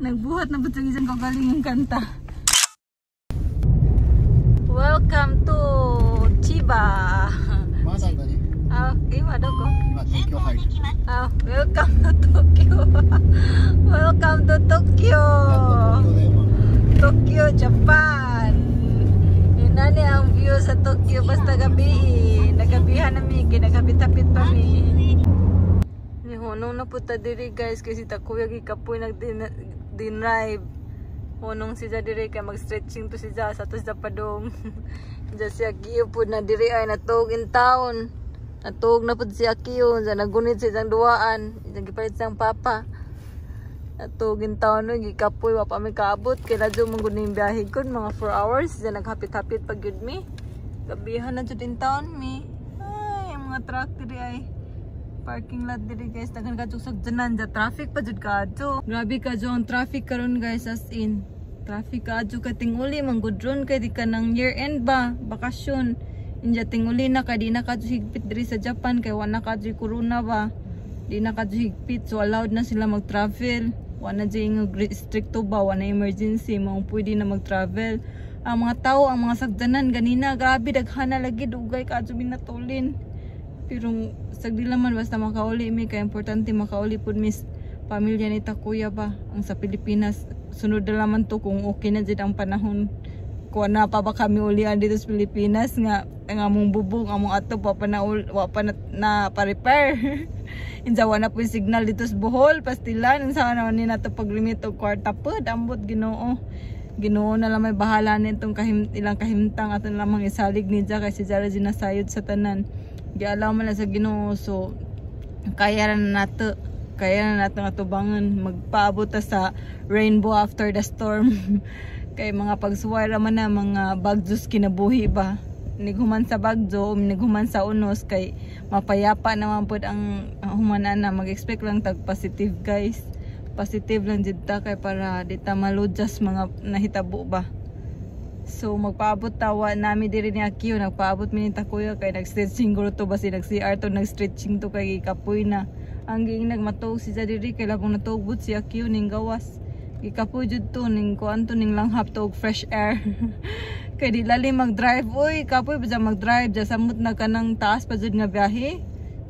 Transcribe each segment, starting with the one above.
Nagbuhat na betul isang kagaling yung kanta. Welcome to Chiba. Mada tadi. Ima doko? Tokyo入る。Welcome to Tokyo. Welcome to Tokyo. Tokyo, Japan. Inani ang view sa Tokyo basta gabi. Nagabihan nami, kinagapit-hapit pa mi. Ni honong na puta diri guys kasi ta kuya gikapoy nag-drive. Honong siya diri kay mag-stretching to siya sa tos padong. Diya siya giyo pud na diri ay natog in town. Natog na pud siya kiyo, sa nagunit sa isang duwaan, isang gipalit siyang papa. Natog in town no gikapoy wa pa mi kaabot kay radyo man gud ning biyahe kun mga 4 hours siya naghapit-hapit pag gud mi. Gabihan na jud in town mi. Ay, ang mga truck diri ay parking lot diri guys, daghan kadto sagdanan ja traffic pa jud kadto. Grabe ka jo ang traffic karon guys, as in. Traffic kadto ka tinguli man gud ron kay di ka nang year end ba, bakasyon. Inja tinguli na kay di na kadto higpit diri sa Japan kay wala kadto corona ba. Di na kadto higpit so allowed na sila mag-travel. Wala jay nga stricto ba, wala emergency mao pwede na mag-travel. Ang mga tao, ang mga sagdanan ganina grabe daghan na lagi dugay kadto binatulin. Pero sagdila man basta makauli mi kay importante makauli pud mis pamilya ni Takuya ba ang sa Pilipinas. Sunod na laman to kung okay na jud ang panahon. Kuha na pa ba kami ulian dito sa Pilipinas nga among bubong among ato wa pa na pa-repair. Inja wala po yung signal dito sa Bohol, Pastilan, sa naman ni nato paglimit og kwarta pod ambot Ginoo. Ginoo na lang may bahala nitong ilang kahimtang aton lamang isalig ni Jaka kasi jara ginasayod sa tanan. Gialaw man sa Ginoo so kaya na nato atubangan magpaabot sa rainbow after the storm. Kay mga pagsuway raman na mga bagyos kinabuhi ba. Nighuman sa bagyo, nighuman sa unos kay mapayapa naman pod ang humanan na mag-expect lang tag positive guys. Positive lang jud ta kay para di ta malujas mga nahitabo ba. So magpaabot tawa nami diri ni Akio, nagpaabot mi ni Takuya kay nag-stretching guro to basi nag-CR to nag-stretching to kay kapoy na. Ang giing nagmatog si diri kay labong natugbot si Akio ning gawas. Gikapoy jud to ning kuan to ning langhap to og fresh air. Kay di lali mag-drive oy, kapoy pa mag-drive ja samot na kanang taas pa jud nga biyahe.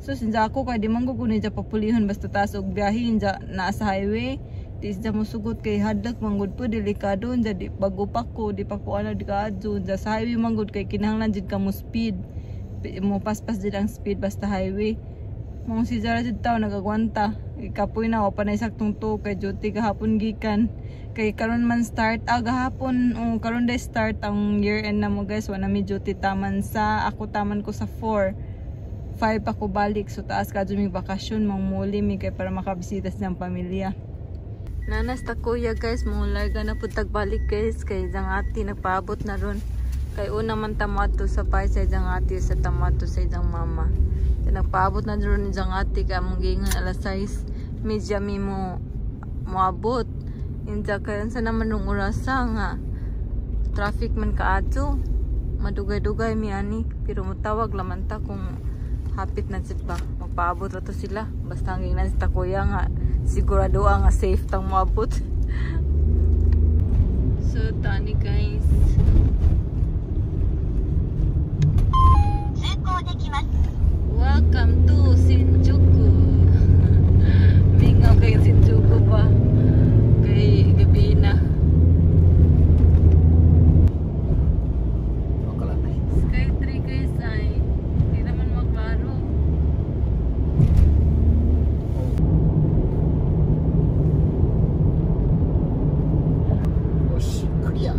So sinja ako kay di man gud ni ja papulihan basta taas og biyahe ja naa sa highway. Di ja mosugot kay hadlak manggod po delikado ja di bago pa ko di pa ko ana di kaadto ja sa highway manggod kay kinahanglan jud ka mo speed. Mo paspas jud ang speed basta highway. Mong si Jara jud taw nagagwanta. Ikapoy na wa pa na saktong to kay duty kahapon gikan. Kay karon man start gahapon karon day start ang year end na mo guys. Wala mi duty taman sa ako taman ko sa 4. 5 ako balik so taas kadto mi bakasyon mangmuli mi kay para makabisita sa pamilya. Nanas Takuya guys, mo larga na pud tagbalik guys kay jang ati nagpaabot na ron. Kay una man tamato sa pay sa jang ati sa tamato sa jang mama. Nagpaabot na ron ni jang ati kay among gingan alas 6 medya mi mo moabot. Inja kayon sa naman nung orasa nga traffic man kaadto. Madugay-dugay mi ani pero mutawag laman ta kung hapit na jud ba magpaabot ra to sila basta ang gingan si Takuya nga sigurado nga safe tang moabot. So tani guys. Welcome to Shinjuku. Mingaw kay Shinjuku ba? Kay gabi na. Sky 3 guys ay hindi naman maklaro. Clear.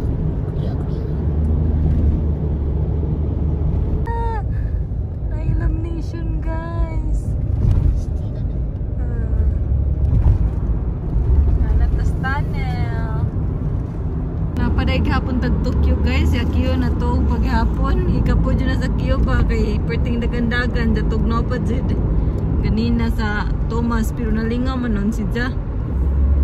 Illumination guys. Natas tunnel. Napaday gahapon tag Tokyo guys. Yakyo na to paghapon. Ikapo dyan na sa Kyo ba kay perting dagandagan. Datog na pa dyan. Ganina sa Thomas pero nalingaw man nun si Ja.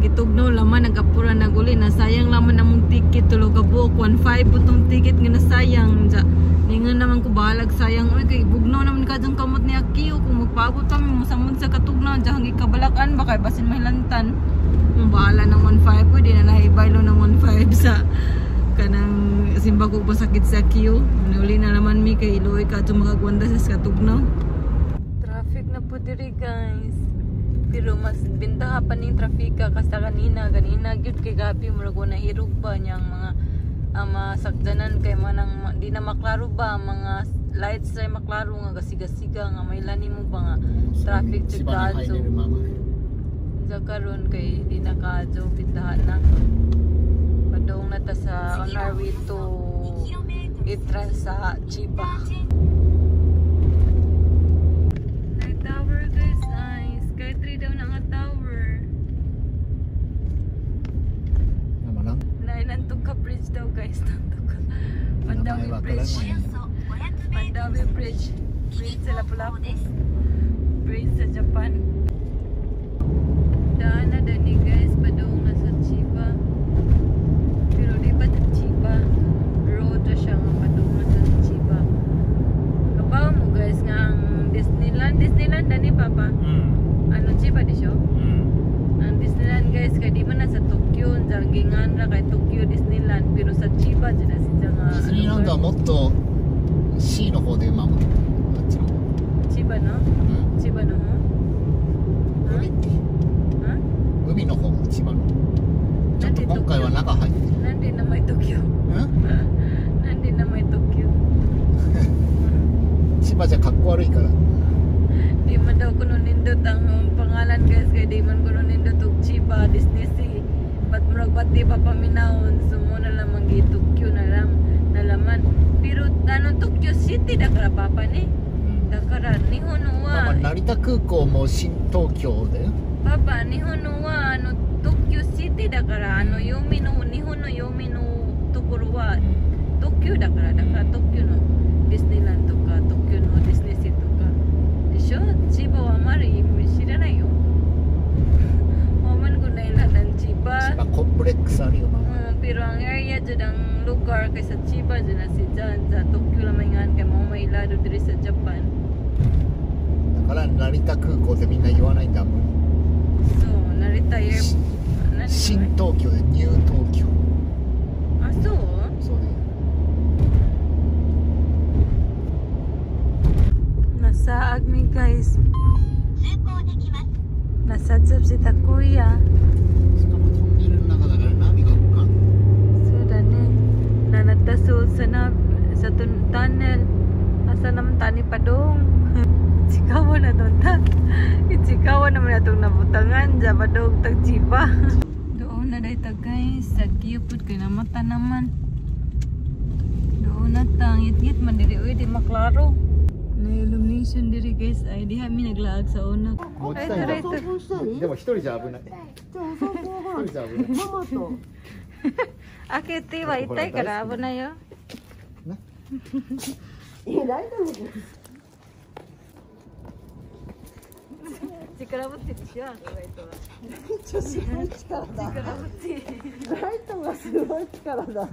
Gitugnaw laman nagapura naguli na sayang laman namong ticket tulo ka buok 1.5 butong ticket nga nasayang ja ningon naman ko bahalag sayang oy kay bugnaw naman kadang kamot ni Akio kung magpaabot kami mosamod sa katugnaw ja mag-an ba kay basin mahilantan. Mabahala ng 1.5 ko, di na nahibaylo ng 1.5 sa kanang simba ko pa sakit sa Q. Nauli na naman mi kay Iloy ka tumagagwanda sa Katugnaw. Traffic na po diri guys. Pero mas bintaha pa ning trafika kasta kanina gyud kay gabi murag na hirog ba niyang mga masakdanan kay manang di na maklaro ba mga lights ay maklaro nga gasiga-siga nga may lani mo ba nga traffic chikazo. Sa karon kay di na kadyo bintahan na. Padong na ta sa on our way to entrance sa Chiba. Night tower guys, nice. Sky 3 daw na nga tower. Nama lang? Nantok ka bridge daw guys. Nantok ka. Mandawi Bridge. Mandawi Bridge. Bridge sa Lapu-Lapu. Bridge sa Japan. Daan na dani guys. Padong na sa Chiba. Pero di ba sa Chiba? Road na siya nga padong na sa Chiba. Kabaw mo guys nga ang Disneyland. Disneyland dani papa? Ano Chiba di siya? Ang Disneyland guys kay di man na sa Tokyo. Gingan ra kay Tokyo Disneyland. Pero sa Chiba dyan na siya nga. ディズニーランドはもっと C の方でまああっちの方 Chiba no? Chiba no mo? 海ってHa? 海の方千葉のちょっと今回は中入ってる Nandi na may Tokyo. うん Nandi na may Tokyo. 千葉じゃかっこ悪いから Di man daw kuno nindot ang pangalan guys kay di man kuno nindot og Chiba Disney Sea. Ba't murag ba't di pa paminahon so mo na lang magi Tokyo na lang nalaman. Pero ano Tokyo City da kara papa ni. Da kara Nihon まあ wa 成田空港も新東京だよ Papa Nihon wa ano Tokyo City da kara ano Yomi no Nihon no Yomi no tokoro wa Tokyo da kara Tokyo no Disneyland to ka Tokyo no Disney Sea to ka. Desho Chiba wa mari shiranai yo. Waman ko na ilan Chiba. 千葉コンプレックスあるよな Pero ang area dyan ang lugar kay sa Chiba dyan na si Jan sa Tokyo lamangan kay mga may ilado diri sa Japan. だから成田空港ってみんな言わないんだもん So, Narita Air... Nani 新 naman? 東京でニュー東京 Ah, so? そうだよ Nasa Agmi guys. Nasa Jab si Takuya. しかもトンネルの中だからナビが動かん So, dani. Nanatasul sa tunnel. Asa naman tani Padong. Chikawa na to ta. Chikawa naman na itong nabutangan. Diyan Padong tag Chiba. Doon na dahil guys. Sa kiyupod kay namata naman. Doon na ta. Ngit-ngit man diri. Uy, di maklaro. Na illumination diri guys. Ay, di kami naglaag sa una. 持ち Ay, たいんだ ito. でも一人じゃ危ない一人じゃ危ない Akiti wa itay karabo na yo. ね Si Karabuti siya. Ito. すごい力だ。 Karabuti. ライトがすごい力だ。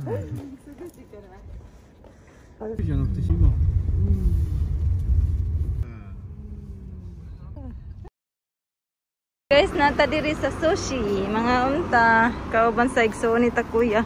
じゃなくて島 Guys, nata diri sa sushi, mga unta, kauban sa igsoon ni Takuya.